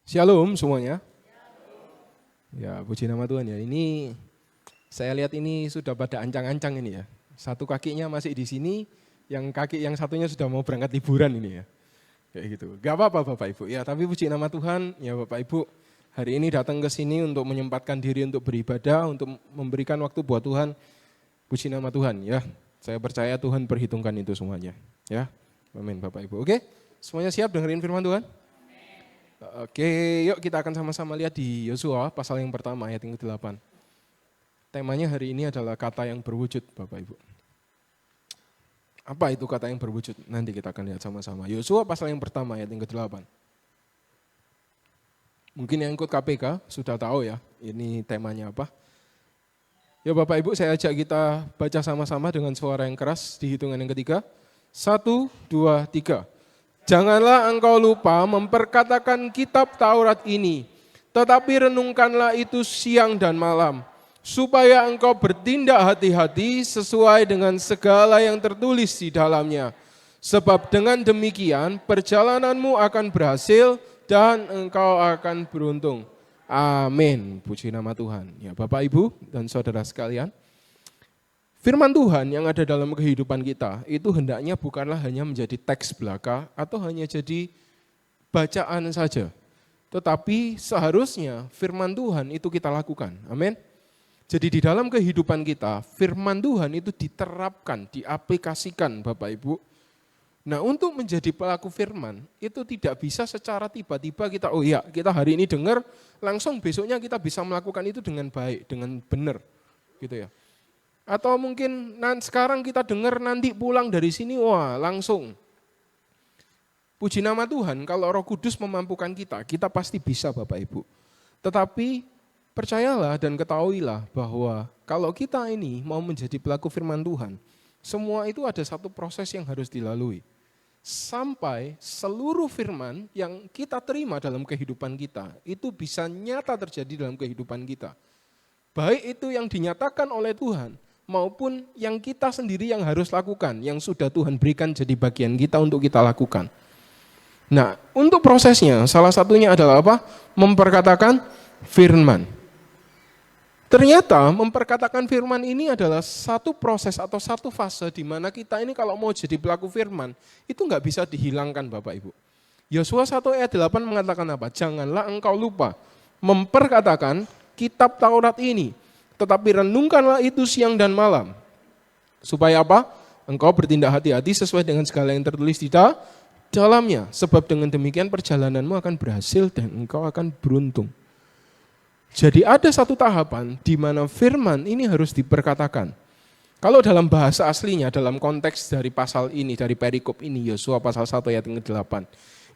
Shalom semuanya. Ya, puji nama Tuhan ya. Ini saya lihat ini sudah pada ancang-ancang ini ya. Satu kakinya masih di sini, yang satunya sudah mau berangkat liburan ini ya. Kayak gitu. Gak apa-apa Bapak Ibu. Ya, tapi puji nama Tuhan ya Bapak Ibu. Hari ini datang ke sini untuk menyempatkan diri untuk beribadah, untuk memberikan waktu buat Tuhan. Puji nama Tuhan ya. Saya percaya Tuhan perhitungkan itu semuanya. Ya. Amin Bapak Ibu. Oke? Semuanya siap dengerin firman Tuhan? Oke, yuk kita akan sama-sama lihat di Yosua pasal yang pertama ayat yang ke-8. Temanya hari ini adalah kata yang berwujud Bapak Ibu. Apa itu kata yang berwujud? Nanti kita akan lihat sama-sama. Yosua pasal yang pertama ayat yang ke-8. Mungkin yang ikut KPK sudah tahu ya, ini temanya apa. Ya Bapak Ibu, saya ajak kita baca sama-sama dengan suara yang keras di hitungan yang ketiga. 1, 2, 3. Janganlah engkau lupa memperkatakan kitab Taurat ini, tetapi renungkanlah itu siang dan malam, supaya engkau bertindak hati-hati sesuai dengan segala yang tertulis di dalamnya. Sebab dengan demikian perjalananmu akan berhasil dan engkau akan beruntung. Amin. Puji nama Tuhan. Ya Bapak Ibu dan saudara sekalian, firman Tuhan yang ada dalam kehidupan kita itu hendaknya bukanlah hanya menjadi teks belaka atau hanya jadi bacaan saja. Tetapi seharusnya firman Tuhan itu kita lakukan. Amin. Jadi di dalam kehidupan kita firman Tuhan itu diterapkan, diaplikasikan Bapak Ibu. Nah untuk menjadi pelaku firman itu tidak bisa secara tiba-tiba kita, oh ya kita hari ini dengar langsung besoknya kita bisa melakukan itu dengan baik, dengan benar gitu ya. Atau mungkin sekarang kita dengar nanti pulang dari sini, wah langsung. Puji nama Tuhan, kalau Roh Kudus memampukan kita pasti bisa Bapak Ibu. Tetapi percayalah dan ketahuilah bahwa kalau kita ini mau menjadi pelaku firman Tuhan, semua itu ada satu proses yang harus dilalui. Sampai seluruh firman yang kita terima dalam kehidupan kita, itu bisa nyata terjadi dalam kehidupan kita. Baik itu yang dinyatakan oleh Tuhan, maupun yang kita sendiri yang harus lakukan, yang sudah Tuhan berikan jadi bagian kita untuk kita lakukan. Nah, untuk prosesnya salah satunya adalah apa? Memperkatakan firman. Ternyata memperkatakan firman ini adalah satu proses atau satu fase di mana kita ini kalau mau jadi pelaku firman, itu nggak bisa dihilangkan Bapak Ibu. Yosua 1 ayat 8 mengatakan apa? Janganlah engkau lupa memperkatakan kitab Taurat ini, tetapi renungkanlah itu siang dan malam. Supaya apa? Engkau bertindak hati-hati sesuai dengan segala yang tertulis di dalamnya. Sebab dengan demikian perjalananmu akan berhasil dan engkau akan beruntung. Jadi ada satu tahapan di mana firman ini harus diperkatakan. Kalau dalam bahasa aslinya, dalam konteks dari pasal ini, dari perikop ini, Yosua pasal 1 ayat yang ke-8.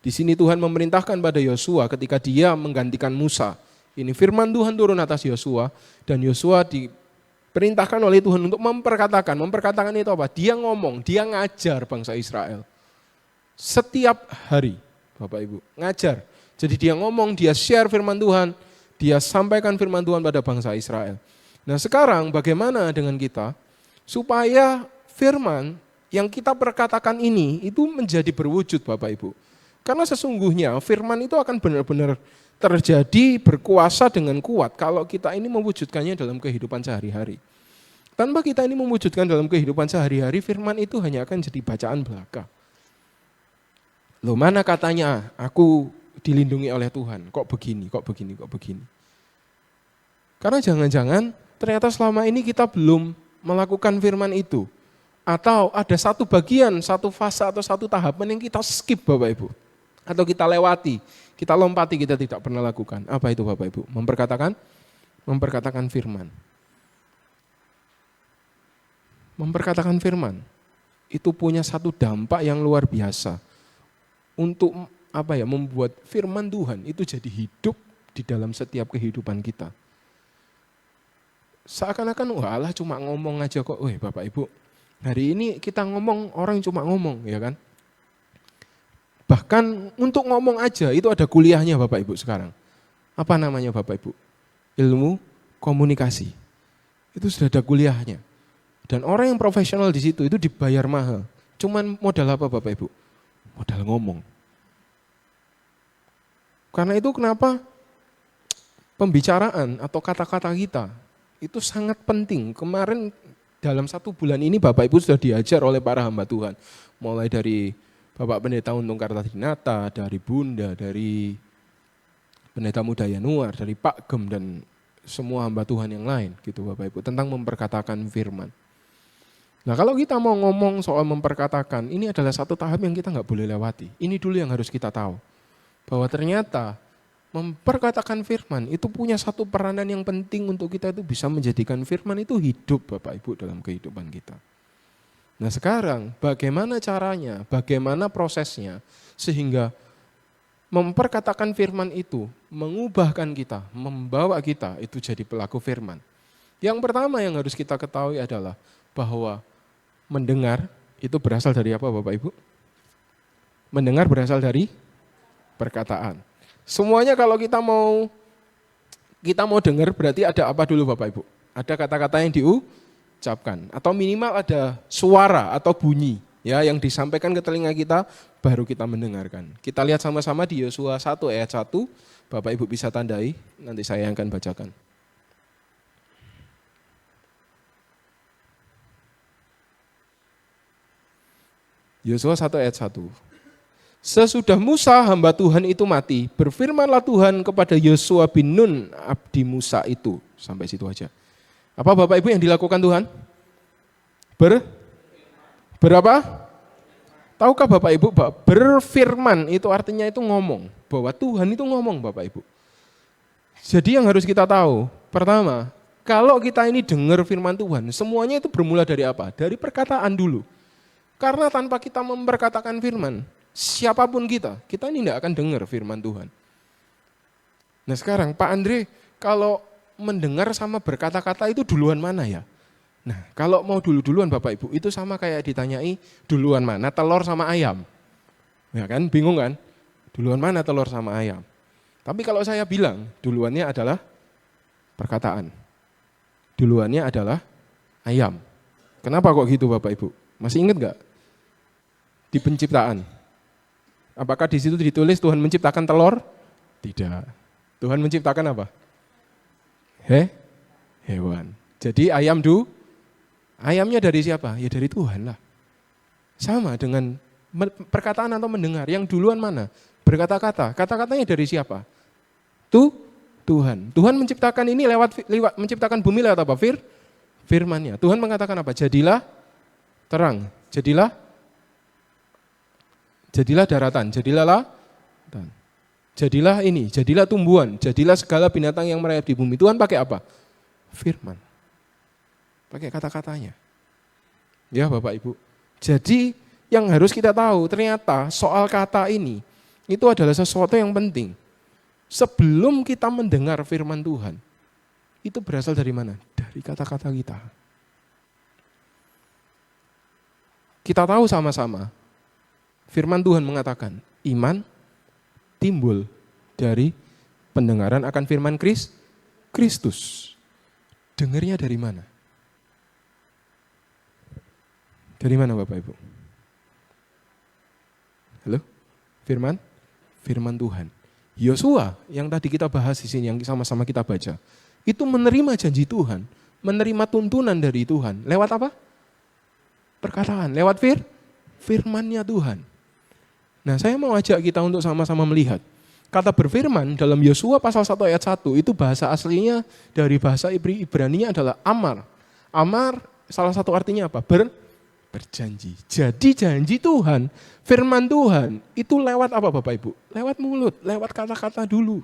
Di sini Tuhan memerintahkan pada Yosua ketika dia menggantikan Musa. Ini firman Tuhan turun atas Yosua dan Yosua diperintahkan oleh Tuhan untuk memperkatakan. Memperkatakan itu apa? Dia ngomong, dia ngajar bangsa Israel. Setiap hari, Bapak Ibu, ngajar. Jadi dia ngomong, dia share firman Tuhan, dia sampaikan firman Tuhan pada bangsa Israel. Nah sekarang bagaimana dengan kita? Supaya firman yang kita perkatakan ini itu menjadi berwujud Bapak Ibu. Karena sesungguhnya firman itu akan benar-benar terjadi berkuasa dengan kuat kalau kita ini mewujudkannya dalam kehidupan sehari-hari. Tanpa kita ini mewujudkan dalam kehidupan sehari-hari, firman itu hanya akan jadi bacaan belaka. Loh mana katanya aku dilindungi oleh Tuhan, kok begini. Karena jangan-jangan ternyata selama ini kita belum melakukan firman itu. Atau ada satu bagian, satu fase atau satu tahapan yang kita skip Bapak Ibu. Atau kita lewati, kita lompati, kita tidak pernah lakukan. Apa itu Bapak Ibu? Memperkatakan firman. Memperkatakan firman itu punya satu dampak yang luar biasa untuk membuat firman Tuhan itu jadi hidup di dalam setiap kehidupan kita. Seakan-akan Allah cuma ngomong aja kok. Bapak Ibu, hari ini kita ngomong orang cuma ngomong ya kan. Bahkan untuk ngomong aja itu ada kuliahnya Bapak Ibu sekarang. Apa namanya Bapak Ibu? Ilmu komunikasi. Itu sudah ada kuliahnya. Dan orang yang profesional di situ itu dibayar mahal. Cuman modal apa Bapak Ibu? Modal ngomong. Karena itu kenapa pembicaraan atau kata-kata kita itu sangat penting. Kemarin dalam 1 bulan ini Bapak Ibu sudah diajar oleh para hamba Tuhan. Mulai dari Bapak Pendeta Untung Kartadinata, dari Bunda, dari Pendeta Muda Yanuar, dari Pak Gem dan semua hamba Tuhan yang lain gitu Bapak Ibu tentang memperkatakan firman. Nah kalau kita mau ngomong soal memperkatakan, ini adalah satu tahap yang kita nggak boleh lewati. Ini dulu yang harus kita tahu. Bahwa ternyata memperkatakan firman itu punya satu peranan yang penting untuk kita itu bisa menjadikan firman itu hidup Bapak Ibu dalam kehidupan kita. Nah sekarang bagaimana caranya, bagaimana prosesnya sehingga memperkatakan firman itu mengubahkan kita, membawa kita itu jadi pelaku firman. Yang pertama yang harus kita ketahui adalah bahwa mendengar itu berasal dari apa Bapak Ibu? Mendengar berasal dari perkataan. Semuanya kalau kita mau dengar berarti ada apa dulu Bapak Ibu? Ada kata-kata yang diucapkan atau minimal ada suara atau bunyi ya yang disampaikan ke telinga kita baru kita mendengarkan. Kita lihat sama-sama di Yosua 1 ayat 1. Bapak Ibu bisa tandai, nanti saya yang akan bacakan. Yosua 1 ayat 1. Sesudah Musa hamba Tuhan itu mati, berfirmanlah Tuhan kepada Yosua bin Nun abdi Musa itu. Sampai situ aja. Apa Bapak Ibu yang dilakukan Tuhan? Berapa? Tahukah Bapak Ibu bahwa berfirman itu artinya itu ngomong. Bahwa Tuhan itu ngomong Bapak Ibu. Jadi yang harus kita tahu, pertama, kalau kita ini dengar firman Tuhan, semuanya itu bermula dari apa? Dari perkataan dulu. Karena tanpa kita memperkatakan firman, siapapun kita ini tidak akan dengar firman Tuhan. Nah sekarang Pak Andre, kalau mendengar sama berkata-kata itu duluan mana ya? Nah kalau mau duluan Bapak Ibu, itu sama kayak ditanyai duluan mana telur sama ayam. Ya kan, bingung kan? Duluan mana telur sama ayam? Tapi kalau saya bilang, duluannya adalah perkataan. Duluannya adalah ayam. Kenapa kok gitu Bapak Ibu? Masih ingat gak? Di penciptaan. Apakah di situ ditulis Tuhan menciptakan telur? Tidak. Tuhan menciptakan apa? Hewan. Jadi ayamnya dari siapa? Ya dari Tuhan lah. Sama dengan perkataan atau mendengar. Yang duluan mana? Berkata-kata. Kata-katanya dari siapa? Tuhan. Tuhan menciptakan ini lewat menciptakan bumi lewat apa? Firman-Nya. Tuhan mengatakan apa? Jadilah terang. Jadilah daratan, jadilah lautan. Jadilah ini, jadilah tumbuhan, jadilah segala binatang yang merayap di bumi. Tuhan pakai apa? Firman. Pakai kata-katanya. Ya Bapak Ibu. Jadi yang harus kita tahu ternyata soal kata ini itu adalah sesuatu yang penting. Sebelum kita mendengar firman Tuhan, itu berasal dari mana? Dari kata-kata kita. Kita tahu sama-sama. Firman Tuhan mengatakan, iman timbul dari pendengaran akan firman Kristus. Dengarnya dari mana? Dari mana Bapak Ibu? Halo? Firman Tuhan. Yosua yang tadi kita bahas di sini, yang sama-sama kita baca, itu menerima janji Tuhan, menerima tuntunan dari Tuhan. Lewat apa? Perkataan, lewat firman-Nya Tuhan. Nah saya mau ajak kita untuk sama-sama melihat. Kata berfirman dalam Yosua pasal 1 ayat 1 itu bahasa aslinya dari bahasa Ibrani adalah amar. Amar salah satu artinya apa? Berjanji. Jadi janji Tuhan, firman Tuhan itu lewat apa Bapak Ibu? Lewat mulut, lewat kata-kata dulu.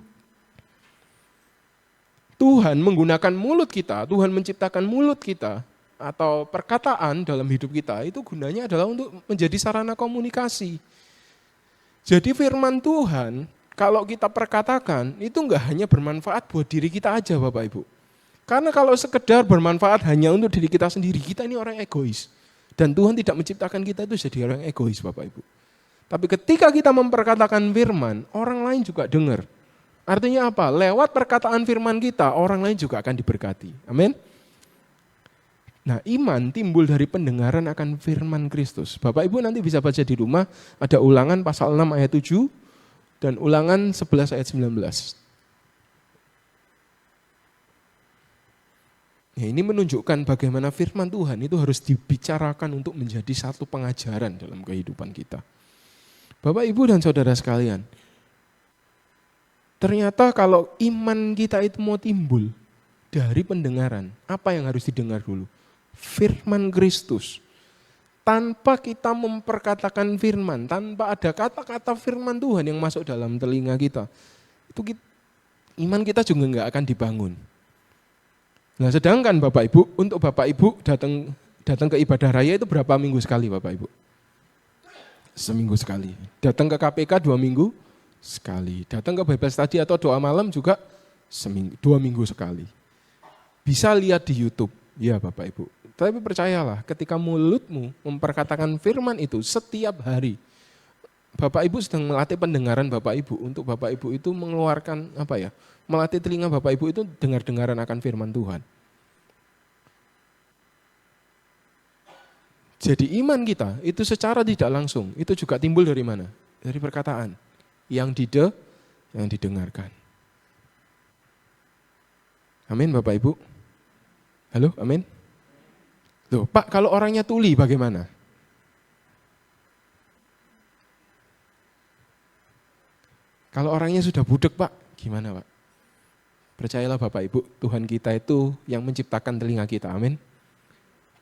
Tuhan menggunakan mulut kita, Tuhan menciptakan mulut kita atau perkataan dalam hidup kita itu gunanya adalah untuk menjadi sarana komunikasi. Jadi firman Tuhan, kalau kita perkatakan, itu enggak hanya bermanfaat buat diri kita aja Bapak Ibu. Karena kalau sekedar bermanfaat hanya untuk diri kita sendiri, kita ini orang egois. Dan Tuhan tidak menciptakan kita itu jadi orang egois Bapak Ibu. Tapi ketika kita memperkatakan firman, orang lain juga dengar. Artinya apa? Lewat perkataan firman kita, orang lain juga akan diberkati. Amin. Nah, iman timbul dari pendengaran akan firman Kristus. Bapak Ibu nanti bisa baca di rumah, ada Ulangan pasal 6 ayat 7, Dan Ulangan 11 ayat 19. Ya, ini menunjukkan bagaimana firman Tuhan itu harus dibicarakan untuk menjadi satu pengajaran dalam kehidupan kita. Bapak, Ibu, dan saudara sekalian, ternyata kalau iman kita itu mau timbul dari pendengaran, apa yang harus didengar dulu? Firman Kristus. Tanpa kita memperkatakan firman, tanpa ada kata-kata firman Tuhan yang masuk dalam telinga kita, iman kita juga nggak akan dibangun. Nah, sedangkan Bapak Ibu, untuk Bapak Ibu datang ke ibadah raya itu berapa minggu sekali Bapak Ibu? Seminggu sekali. Datang ke KPK 2 minggu sekali. Datang ke Bible study atau doa malam juga 2 minggu sekali. Bisa lihat di YouTube, ya Bapak Ibu. Tapi percayalah, ketika mulutmu memperkatakan firman itu setiap hari, Bapak Ibu sedang melatih pendengaran Bapak Ibu untuk Bapak Ibu itu mengeluarkan melatih telinga Bapak Ibu itu dengar-dengaran akan firman Tuhan. Jadi iman kita itu secara tidak langsung itu juga timbul dari mana? Dari perkataan yang didengarkan. Amin Bapak Ibu. Halo, amin. Loh, Pak, kalau orangnya tuli bagaimana? Kalau orangnya sudah budek Pak, gimana Pak? Percayalah Bapak Ibu, Tuhan kita itu yang menciptakan telinga kita, amin.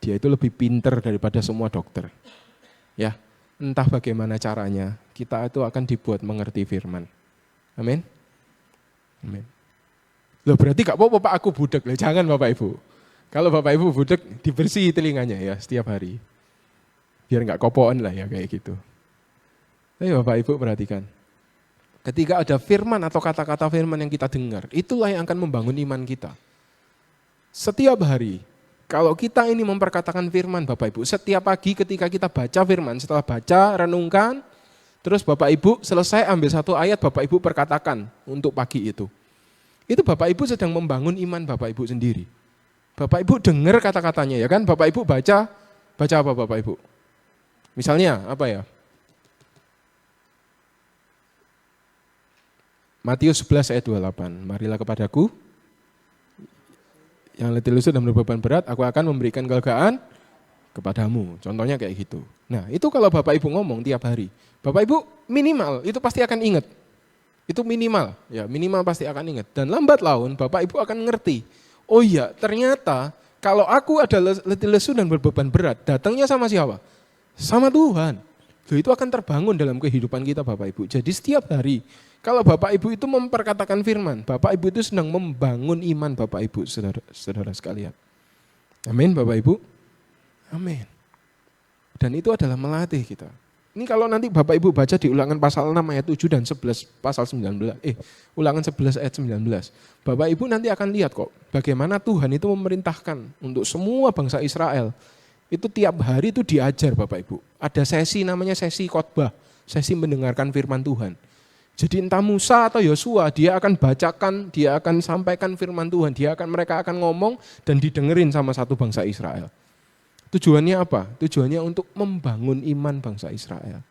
Dia itu lebih pinter daripada semua dokter. Ya, entah bagaimana caranya, kita itu akan dibuat mengerti firman. Amin. Amin. Loh, berarti gak apa-apa Pak aku budek, loh, jangan Bapak Ibu. Kalau Bapak Ibu budek, dibersih telinganya ya setiap hari. Biar gak kopoan lah ya kayak gitu. Tapi Bapak Ibu perhatikan. Ketika ada firman atau kata-kata firman yang kita dengar, itulah yang akan membangun iman kita. Setiap hari, kalau kita ini memperkatakan firman Bapak Ibu, setiap pagi ketika kita baca firman, setelah baca, renungkan, terus Bapak Ibu selesai ambil satu ayat Bapak Ibu perkatakan untuk pagi itu. Itu Bapak Ibu sedang membangun iman Bapak Ibu sendiri. Bapak Ibu dengar kata-katanya ya kan, Bapak Ibu baca apa Bapak Ibu? Misalnya apa ya? Matius 11 ayat 28, marilah kepadaku yang letih lesu dan berbeban berat, aku akan memberikan kelegaan kepadamu. Contohnya kayak gitu. Nah itu kalau Bapak Ibu ngomong tiap hari, Bapak Ibu minimal itu pasti akan ingat. Itu minimal, ya minimal pasti akan ingat. Dan lambat laun Bapak Ibu akan ngerti, oh iya ternyata kalau aku ada letih lesu dan berbeban berat, datangnya sama siapa? Sama Tuhan. Itu akan terbangun dalam kehidupan kita Bapak Ibu. Jadi setiap hari, kalau Bapak Ibu itu memperkatakan firman, Bapak Ibu itu sedang membangun iman Bapak Ibu, saudara sekalian. Amin Bapak Ibu. Amin. Dan itu adalah melatih kita. Ini kalau nanti Bapak Ibu baca di Ulangan pasal 6 ayat 7 dan 11 pasal 19, Ulangan 11 ayat 19. Bapak Ibu nanti akan lihat kok bagaimana Tuhan itu memerintahkan untuk semua bangsa Israel. Itu tiap hari itu diajar Bapak Ibu. Ada sesi namanya sesi khotbah, sesi mendengarkan firman Tuhan. Jadi entah Musa atau Yosua, dia akan bacakan, dia akan sampaikan firman Tuhan, mereka akan ngomong dan didengerin sama satu bangsa Israel. Tujuannya apa? Tujuannya untuk membangun iman bangsa Israel.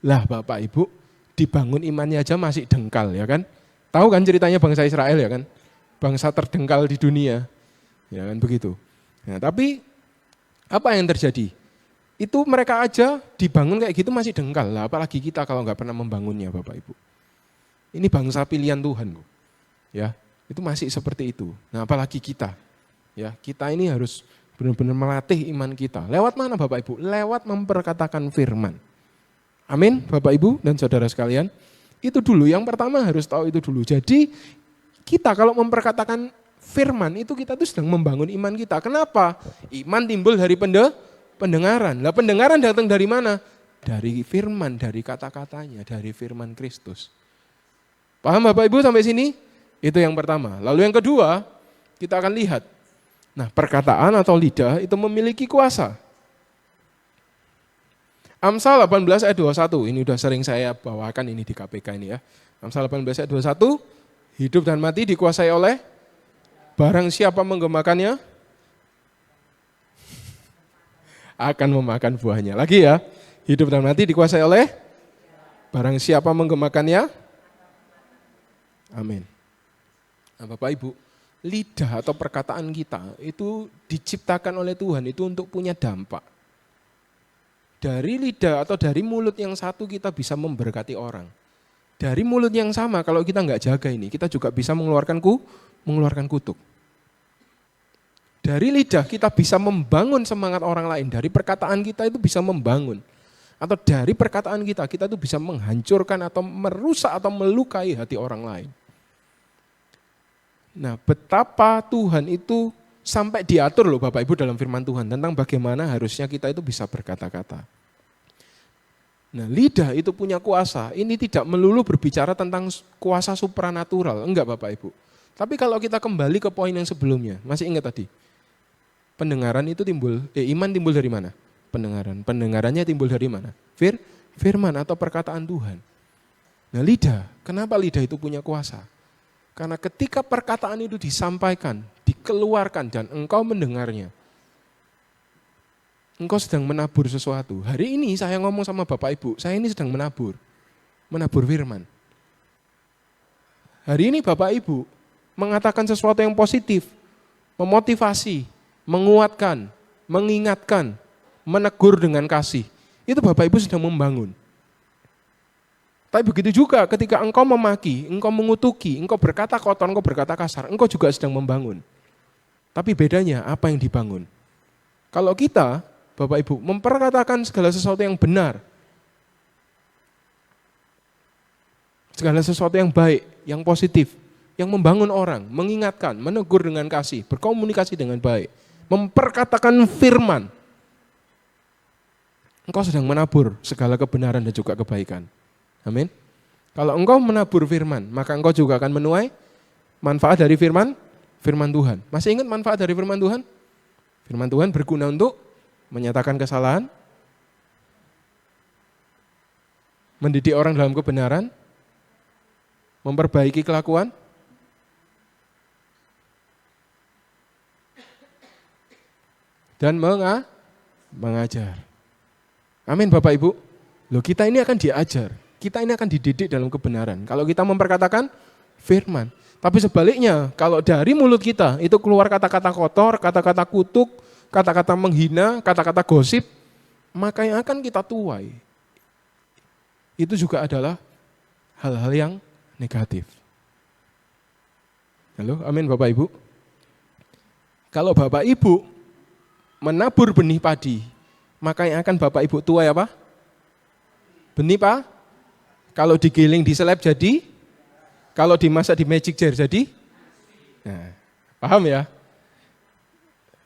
Lah Bapak Ibu, dibangun imannya aja masih dengkal ya kan? Tahu kan ceritanya bangsa Israel ya kan? Bangsa terdengkal di dunia. Ya kan begitu. Nah, tapi apa yang terjadi? Itu mereka aja dibangun kayak gitu masih dengkal lah, apalagi kita kalau nggak pernah membangunnya Bapak Ibu. Ini bangsa pilihan Tuhan, ya itu masih seperti itu. Nah apalagi kita, ya kita ini harus benar-benar melatih iman kita. Lewat mana Bapak Ibu? Lewat memperkatakan firman. Amin Bapak Ibu dan saudara sekalian. Itu dulu, yang pertama harus tahu itu dulu. Jadi kita kalau memperkatakan firman itu kita tuh sedang membangun iman kita. Kenapa? Iman timbul dari pendengaran. Lah pendengaran datang dari mana? Dari firman, dari kata-katanya, dari firman Kristus. Paham Bapak Ibu sampai sini? Itu yang pertama. Lalu yang kedua, kita akan lihat. Nah, perkataan atau lidah itu memiliki kuasa. Amsal 18 ayat 21, ini udah sering saya bawakan ini di KPK ini ya. Amsal 18 ayat 21, hidup dan mati dikuasai oleh barang siapa menggemakannya akan memakan buahnya. Lagi ya, hidup dan mati dikuasai oleh Barang siapa menggemakannya, amin. Nah, Bapak Ibu, lidah atau perkataan kita itu diciptakan oleh Tuhan itu untuk punya dampak. Dari lidah atau dari mulut yang satu kita bisa memberkati orang. Dari mulut yang sama kalau kita nggak jaga ini, kita juga bisa mengeluarkan kutuk. Dari lidah kita bisa membangun semangat orang lain. Dari perkataan kita itu bisa membangun. Atau dari perkataan kita itu bisa menghancurkan atau merusak atau melukai hati orang lain. Nah, betapa Tuhan itu sampai diatur loh Bapak Ibu dalam firman Tuhan tentang bagaimana harusnya kita itu bisa berkata-kata. Nah, lidah itu punya kuasa. Ini tidak melulu berbicara tentang kuasa supranatural, enggak Bapak Ibu. Tapi kalau kita kembali ke poin yang sebelumnya, masih ingat tadi? Pendengaran itu iman timbul dari mana? Pendengaran. Pendengarannya timbul dari mana? Firman atau perkataan Tuhan. Nah, lidah, kenapa lidah itu punya kuasa? Karena ketika perkataan itu disampaikan, dikeluarkan dan engkau mendengarnya, engkau sedang menabur sesuatu. Hari ini saya ngomong sama Bapak Ibu, saya ini sedang menabur firman. Hari ini Bapak Ibu mengatakan sesuatu yang positif, memotivasi, menguatkan, mengingatkan, menegur dengan kasih. Itu Bapak Ibu sedang membangun. Tapi begitu juga ketika engkau memaki, engkau mengutuki, engkau berkata kotor, engkau berkata kasar, engkau juga sedang membangun. Tapi bedanya apa yang dibangun? Kalau kita, Bapak Ibu, memperkatakan segala sesuatu yang benar, segala sesuatu yang baik, yang positif, yang membangun orang, mengingatkan, menegur dengan kasih, berkomunikasi dengan baik, memperkatakan firman, engkau sedang menabur segala kebenaran dan juga kebaikan. Amin. Kalau engkau menabur firman, maka engkau juga akan menuai manfaat dari firman Tuhan. Masih ingat manfaat dari firman Tuhan? Firman Tuhan berguna untuk menyatakan kesalahan, mendidik orang dalam kebenaran, memperbaiki kelakuan, dan mengajar. Amin Bapak Ibu. Loh, kita ini akan diajar. Kita ini akan dididik dalam kebenaran. Kalau kita memperkatakan firman. Tapi sebaliknya, kalau dari mulut kita itu keluar kata-kata kotor, kata-kata kutuk, kata-kata menghina, kata-kata gosip, maka yang akan kita tuai itu juga adalah hal-hal yang negatif. Halo, amin Bapak Ibu. Kalau Bapak Ibu menabur benih padi, maka yang akan Bapak Ibu tuai apa? Benih apa? Kalau digiling diseleb jadi, kalau dimasak di magic jar jadi, nah, paham ya?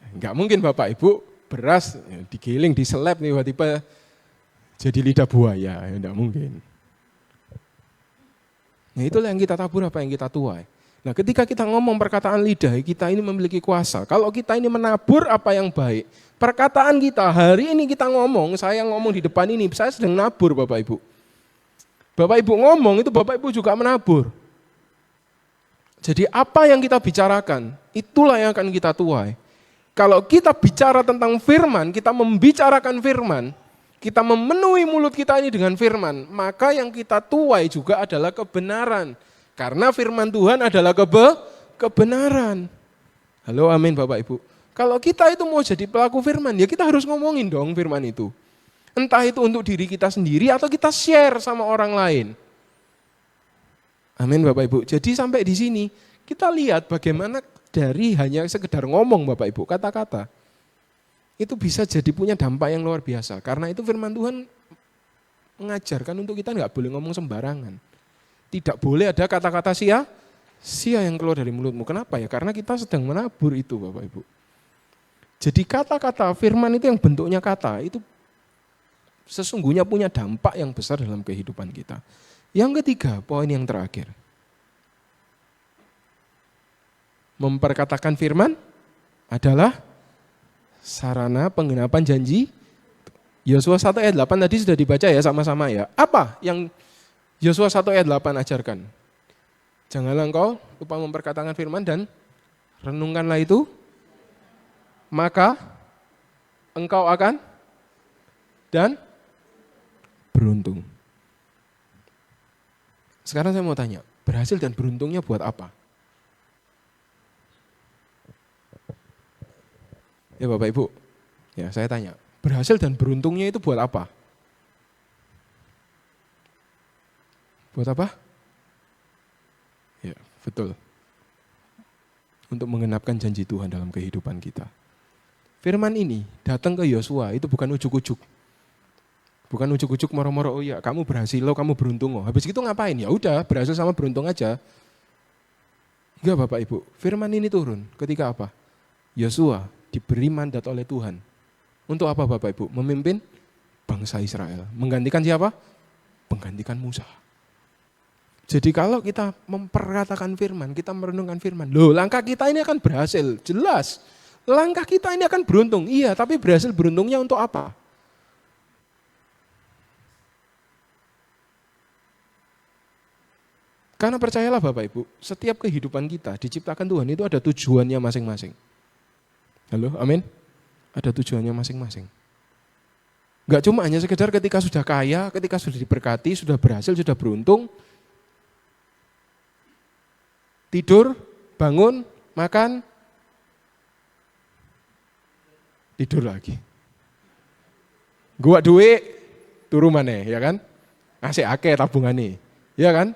Enggak mungkin Bapak Ibu beras digiling diseleb tiba-tiba jadi lidah buaya, enggak mungkin. Nah, itulah yang kita tabur, apa yang kita tuai. Nah, ketika kita ngomong perkataan lidah, kita ini memiliki kuasa. Kalau kita ini menabur apa yang baik, perkataan kita hari ini kita ngomong, saya ngomong di depan ini, saya sedang nabur Bapak Ibu. Bapak Ibu ngomong itu Bapak Ibu juga menabur. Jadi apa yang kita bicarakan, itulah yang akan kita tuai. Kalau kita bicara tentang firman, kita membicarakan firman, kita memenuhi mulut kita ini dengan firman, maka yang kita tuai juga adalah kebenaran. Karena firman Tuhan adalah kebenaran. Halo, amin Bapak Ibu. Kalau kita itu mau jadi pelaku firman, ya kita harus ngomongin dong firman itu. Entah itu untuk diri kita sendiri atau kita share sama orang lain. Amin Bapak Ibu. Jadi sampai di sini kita lihat bagaimana dari hanya sekedar ngomong Bapak Ibu, kata-kata. Itu bisa jadi punya dampak yang luar biasa. Karena itu firman Tuhan mengajarkan untuk kita nggak boleh ngomong sembarangan. Tidak boleh ada kata-kata sia yang keluar dari mulutmu. Kenapa ya? Karena kita sedang menabur itu Bapak Ibu. Jadi kata-kata firman itu yang bentuknya kata, itu sesungguhnya punya dampak yang besar dalam kehidupan kita. Yang ketiga, poin yang terakhir. Memperkatakan firman adalah sarana penggenapan janji. Yosua 1 ayat 8 tadi sudah dibaca ya sama-sama ya. Apa yang Yosua 1 ayat 8 ajarkan? Janganlah engkau lupa memperkatakan firman dan renungkanlah itu, maka engkau akan dan beruntung. Sekarang saya mau tanya, berhasil dan beruntungnya buat apa? Ya Bapak Ibu, ya saya tanya, berhasil dan beruntungnya itu buat apa? Buat apa? Ya, betul. Untuk menggenapkan janji Tuhan dalam kehidupan kita. Firman ini datang ke Yosua itu bukan ujuk-ujuk. Bukan ujuk-ujuk moro-moro, oh ya kamu berhasil loh, kamu beruntung loh. Habis itu ngapain? Ya udah, berhasil sama beruntung aja. Enggak Bapak Ibu, firman ini turun ketika apa? Yosua diberi mandat oleh Tuhan. Untuk apa Bapak Ibu? Memimpin bangsa Israel. Menggantikan siapa? Menggantikan Musa. Jadi kalau kita memperkatakan firman, kita merenungkan firman, loh langkah kita ini akan berhasil, jelas. Langkah kita ini akan beruntung, iya, tapi berhasil beruntungnya untuk apa? Karena percayalah Bapak Ibu, setiap kehidupan kita diciptakan Tuhan itu ada tujuannya masing-masing. Halo, amin? Ada tujuannya masing-masing. Enggak cuma hanya sekedar ketika sudah kaya, ketika sudah diberkati, sudah berhasil, sudah beruntung, tidur, bangun, makan, tidur lagi. Gua duit, turu maneh, ya kan? Asik akeh tabungane, ya kan?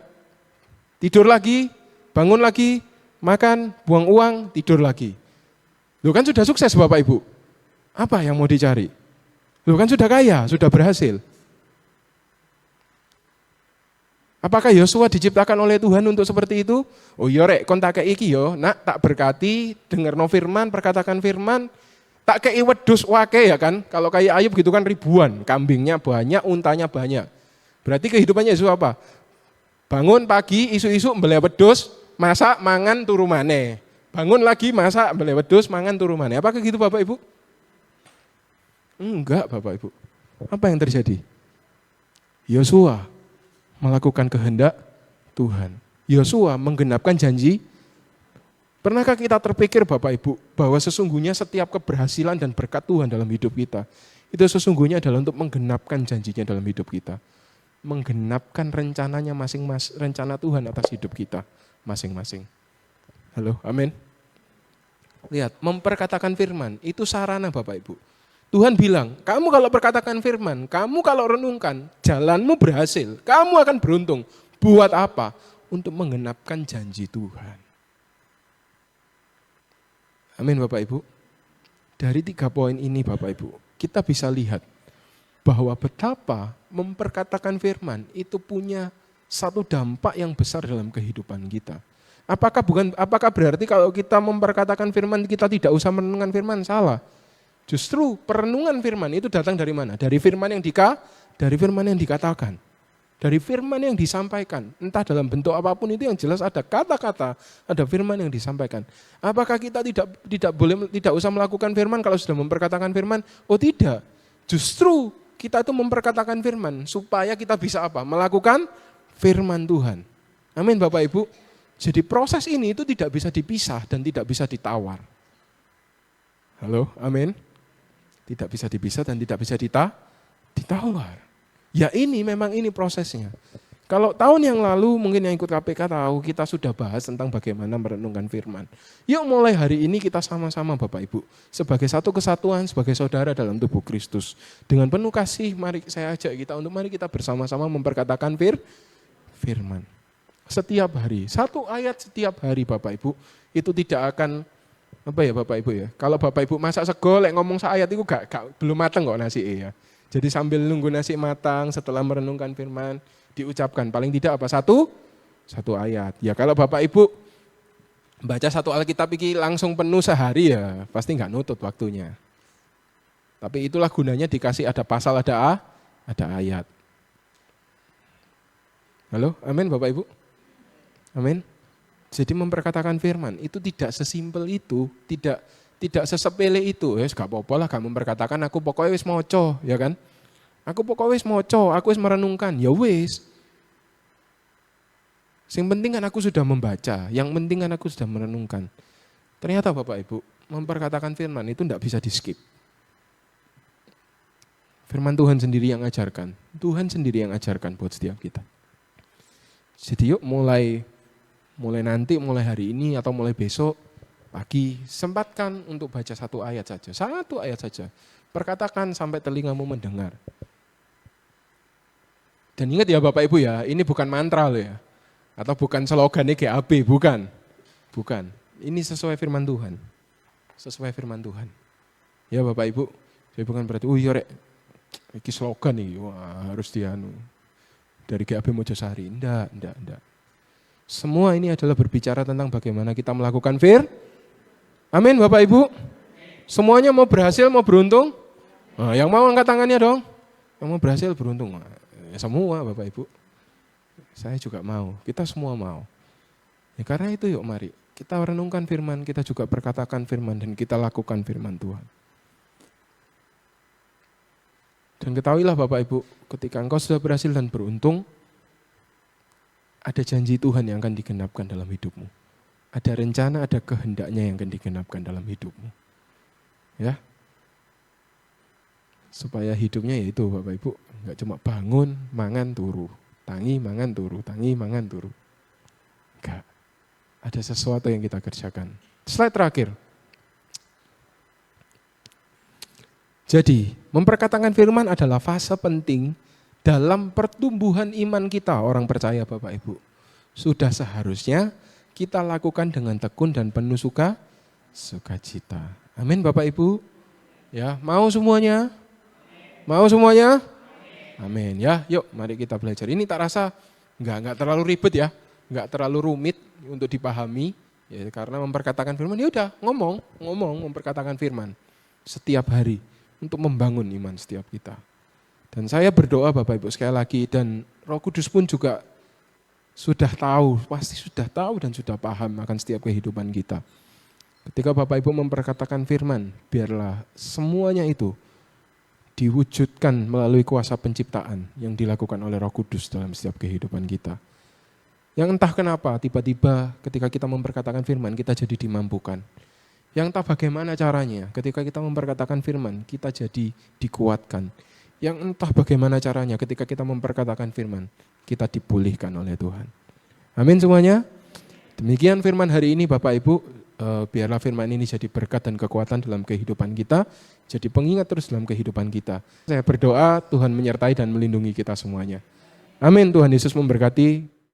Tidur lagi, bangun lagi, makan, buang uang, tidur lagi. Loh kan sudah sukses Bapak Ibu. Apa yang mau dicari? Loh kan sudah kaya, sudah berhasil. Apakah Yosua diciptakan oleh Tuhan untuk seperti itu? Oh iya rek, kon tak kei iki yo, nak tak berkati, dengerno firman, perkatakan firman, tak kei wedhus wake ya kan? Kalau kayak Ayub gitu kan ribuan, kambingnya banyak, untanya banyak. Berarti kehidupannya Yosua apa? Bangun pagi, isu-isu mbeleh wedhus, masak, mangan, turu maneh. Bangun lagi, masak, mbeleh wedhus, mangan, turu maneh. Apakah gitu Bapak Ibu? Enggak Bapak Ibu. Apa yang terjadi? Yosua melakukan kehendak Tuhan. Yosua menggenapkan janji. Pernahkah kita terpikir Bapak Ibu bahwa sesungguhnya setiap keberhasilan dan berkat Tuhan dalam hidup kita itu sesungguhnya adalah untuk menggenapkan janjinya dalam hidup kita. Menggenapkan rencananya masing-masing, rencana Tuhan atas hidup kita masing-masing. Halo, amin. Lihat, memperkatakan firman itu sarana Bapak Ibu. Tuhan bilang, kamu kalau perkatakan firman, kamu kalau renungkan, jalanmu berhasil, kamu akan beruntung. Buat apa? Untuk menggenapkan janji Tuhan. Amin Bapak Ibu. Dari 3 poin ini Bapak Ibu, kita bisa lihat bahwa betapa memperkatakan firman itu punya satu dampak yang besar dalam kehidupan kita. Apakah berarti kalau kita memperkatakan firman kita tidak usah merenungkan firman? Salah. Justru perenungan firman itu datang dari mana? Dari firman yang dikatakan. Dari firman yang disampaikan. Entah dalam bentuk apapun itu yang jelas ada kata-kata, ada firman yang disampaikan. Apakah kita tidak usah melakukan firman kalau sudah memperkatakan firman? Oh tidak. Justru kita itu memperkatakan firman supaya kita bisa apa? Melakukan firman Tuhan. Amin Bapak Ibu. Jadi proses ini itu tidak bisa dipisah dan tidak bisa ditawar. Halo, amin. Tidak bisa dipisah dan tidak bisa ditawar. Ya memang ini prosesnya. Kalau tahun yang lalu mungkin yang ikut KPK tahu kita sudah bahas tentang bagaimana merenungkan firman. Yuk mulai hari ini kita sama-sama Bapak Ibu. Sebagai satu kesatuan, sebagai saudara dalam tubuh Kristus. Dengan penuh kasih mari saya ajak kita untuk mari kita bersama-sama memperkatakan firman. Setiap hari, 1 ayat setiap hari Bapak Ibu. Itu tidak akan apa ya Bapak Ibu ya. Kalau Bapak Ibu masak sego lek ngomong ayat itu belum matang kok nasi ya. Jadi sambil nunggu nasi matang setelah merenungkan firman diucapkan paling tidak apa satu ayat. Ya kalau Bapak Ibu baca 1 Alkitab ini langsung penuh sehari ya pasti nggak nutut waktunya. Tapi itulah gunanya dikasih ada pasal ada ayat. Halo, amin Bapak Ibu. Amin. Jadi memperkatakan firman itu tidak sesimpel itu, tidak sesepele itu. Ya gak apa-apa lah gak memperkatakan aku pokoknya wis moco, ya kan? Aku pokoknya wis moco, aku wis merenungkan, ya wis. Yang penting kan aku sudah membaca, yang penting kan aku sudah merenungkan. Ternyata Bapak Ibu, memperkatakan firman itu tidak bisa di-skip. Firman Tuhan sendiri yang ajarkan, Tuhan sendiri yang ajarkan buat setiap kita. Jadi yuk mulai nanti, mulai hari ini atau mulai besok pagi, sempatkan untuk baca satu ayat saja. Perkatakan sampai telingamu mendengar. Dan ingat ya Bapak Ibu ya, ini bukan mantra loh ya. Atau bukan slogan GAB, bukan. Ini sesuai firman Tuhan. Ya Bapak Ibu, saya bukan berarti, iya rek, ini slogan nih, wah harus dianu. Dari GAB Mojosari, enggak. Semua ini adalah berbicara tentang bagaimana kita melakukan amin Bapak Ibu. Semuanya mau berhasil, mau beruntung. Nah, yang mau angkat tangannya dong. Yang mau berhasil, beruntung. Nah, ya semua Bapak Ibu. Saya juga mau, kita semua mau. Ya karena itu yuk mari, kita renungkan firman, kita juga perkatakan firman dan kita lakukan firman Tuhan. Dan ketahuilah Bapak Ibu, ketika engkau sudah berhasil dan beruntung, ada janji Tuhan yang akan digenapkan dalam hidupmu. Ada rencana, ada kehendaknya yang akan digenapkan dalam hidupmu. Ya. Supaya hidupnya yaitu Bapak Ibu, enggak cuma bangun, mangan, turu. Tangi, mangan, turu. Enggak. Ada sesuatu yang kita kerjakan. Slide terakhir. Jadi, memperkatakan firman adalah fase penting dalam pertumbuhan iman kita, orang percaya Bapak Ibu. Sudah seharusnya kita lakukan dengan tekun dan penuh sukacita. Amin Bapak Ibu. Ya, mau semuanya? Amin ya. Yuk, mari kita belajar. Ini tak rasa enggak terlalu ribet ya, enggak terlalu rumit untuk dipahami. Ya, karena memperkatakan firman, ya udah ngomong memperkatakan firman setiap hari untuk membangun iman setiap kita. Dan saya berdoa Bapak Ibu sekali lagi, dan Roh Kudus pun juga pasti sudah tahu dan sudah paham akan setiap kehidupan kita. Ketika Bapak Ibu memperkatakan firman, biarlah semuanya itu diwujudkan melalui kuasa penciptaan yang dilakukan oleh Roh Kudus dalam setiap kehidupan kita. Yang entah kenapa tiba-tiba ketika kita memperkatakan firman kita jadi dimampukan. Yang entah bagaimana caranya ketika kita memperkatakan firman kita jadi dikuatkan. Yang entah bagaimana caranya ketika kita memperkatakan firman kita dipulihkan oleh Tuhan. Amin semuanya. Demikian firman hari ini Bapak Ibu, biarlah firman ini jadi berkat dan kekuatan dalam kehidupan kita, jadi pengingat terus dalam kehidupan kita. Saya berdoa Tuhan menyertai dan melindungi kita semuanya. Amin. Tuhan Yesus memberkati.